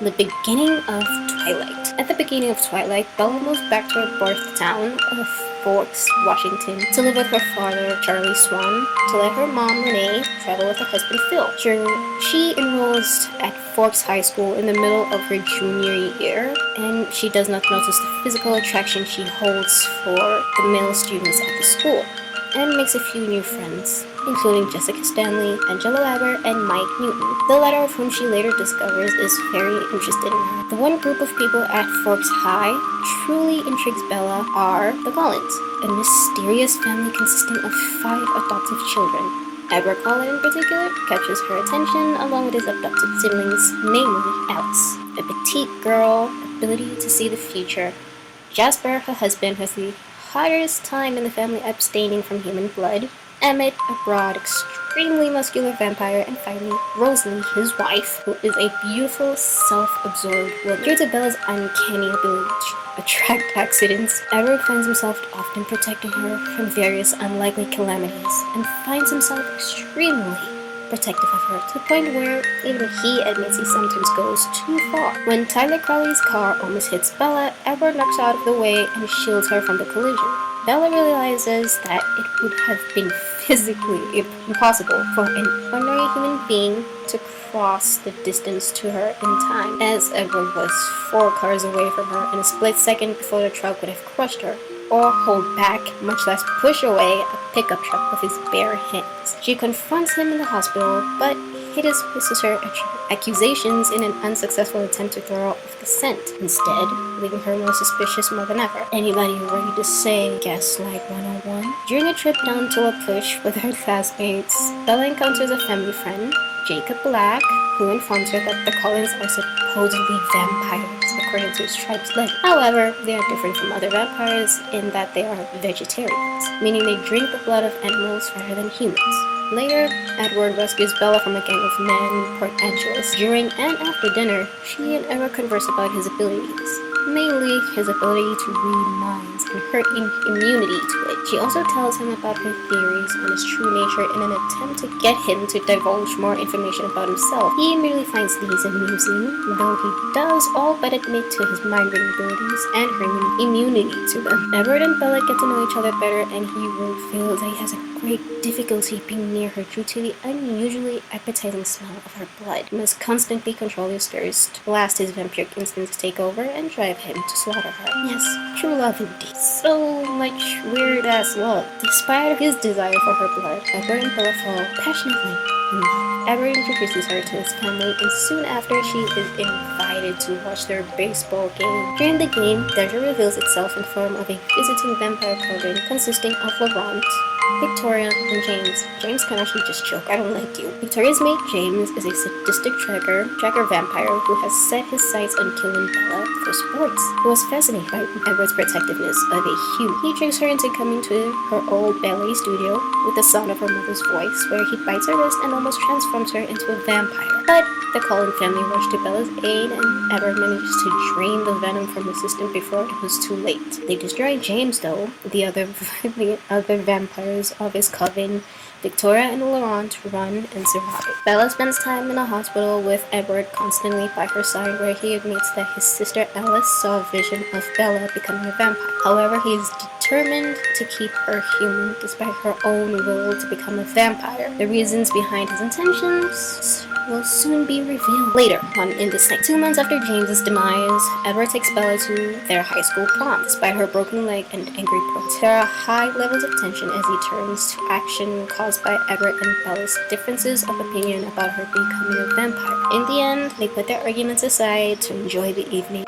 The beginning of Twilight. At the beginning of Twilight, Bella moves back to her birth town of Forks, Washington, to live with her father, Charlie Swan, to let her mom, Renee, travel with her husband, Phil. She enrolls at Forks High School in the middle of her junior year, and she does not notice the physical attraction she holds for the male students at the school, and makes a few new friends, including Jessica Stanley, Angela Weber, and Mike Newton, the latter of whom she later discovers is very interested in her. The one group of people at Forks High truly intrigues Bella are the Collins, a mysterious family consisting of 5 adoptive children. Edward Collin in particular catches her attention along with his adopted siblings, namely Alice, a petite girl, ability to see the future. Jasper, her husband, has the hardest time in the family abstaining from human blood. Emmett, a broad, extremely muscular vampire, and finally Rosalie, his wife, who is a beautiful, self-absorbed woman. Due to Bella's uncanny ability to attract accidents, Edward finds himself often protecting her from various unlikely calamities, and finds himself extremely protective of her, to the point where even he admits he sometimes goes too far. When Tyler Crowley's car almost hits Bella, Edward knocks her out of the way and shields her from the collision. Bella realizes that it would have been physically impossible for an ordinary human being to cross the distance to her in time, as Edward was 4 cars away from her in a split second before the truck would have crushed her, or hold back, much less push away, a pickup truck with his bare hands. She confronts him in the hospital, but he dismisses her accusations in an unsuccessful attempt to throw her off the scent, instead leaving her more suspicious more than ever. Anybody ready to say Gaslight 101? During a trip down to La Push with her classmates, Bella encounters a family friend, Jacob Black, who informs her that the Collins are supposedly vampires, according to his tribe's legend. However, they are different from other vampires in that they are vegetarians, meaning they drink the blood of animals rather than humans. Later, Edward rescues Bella from a gang of men in Port Angeles. During and after dinner, she and Edward converse about his abilities, mainly his ability to read minds and her immunity to it. She also tells him about her theories on his true nature in an attempt to get him to divulge more information about himself. He immediately finds these amusing, though he does all but admit to his mind-reading abilities and her immunity to them. Edward and Bella get to know each other better, and he reveals that he has a great difficulty being near her due to the unusually appetizing smell of her blood. He must constantly control his thirst, lest his vampiric instincts take over and drive him to slaughter her. Yes, true love indeed. So much weird-ass love. Despite his desire for her blood, Edward and Bella fall passionately in love. Edward introduces her to his family, and soon after she is invited to watch their baseball game. During the game, danger reveals itself in form of a visiting vampire coven consisting of Laurent, Victoria, and James. James can actually just joke, I don't like you. Victoria's mate James is a sadistic tracker vampire who has set his sights on killing Bella for sports. He was fascinated by Edward's protectiveness of a human. He tricks her into coming to her old ballet studio with the sound of her mother's voice, where he bites her wrist and almost transforms her into a vampire. But the Cullen family rushed to Bella's aid, and Edward manages to drain the venom from the system before it was too late. They destroy James, though. The other vampires of his coven, Victoria and Laurent, run and survive. Bella spends time in a hospital with Edward constantly by her side, where he admits that his sister Alice saw a vision of Bella becoming a vampire. However, he is determined to keep her human despite her own will to become a vampire. The reasons behind his intentions will soon be revealed later on in this night. 2 months after James's demise, Edward takes Bella to their high school prom. Despite her broken leg and angry protest, there are high levels of tension as he turns to action caused by Edward and Bella's differences of opinion about her becoming a vampire. In the end, they put their arguments aside to enjoy the evening.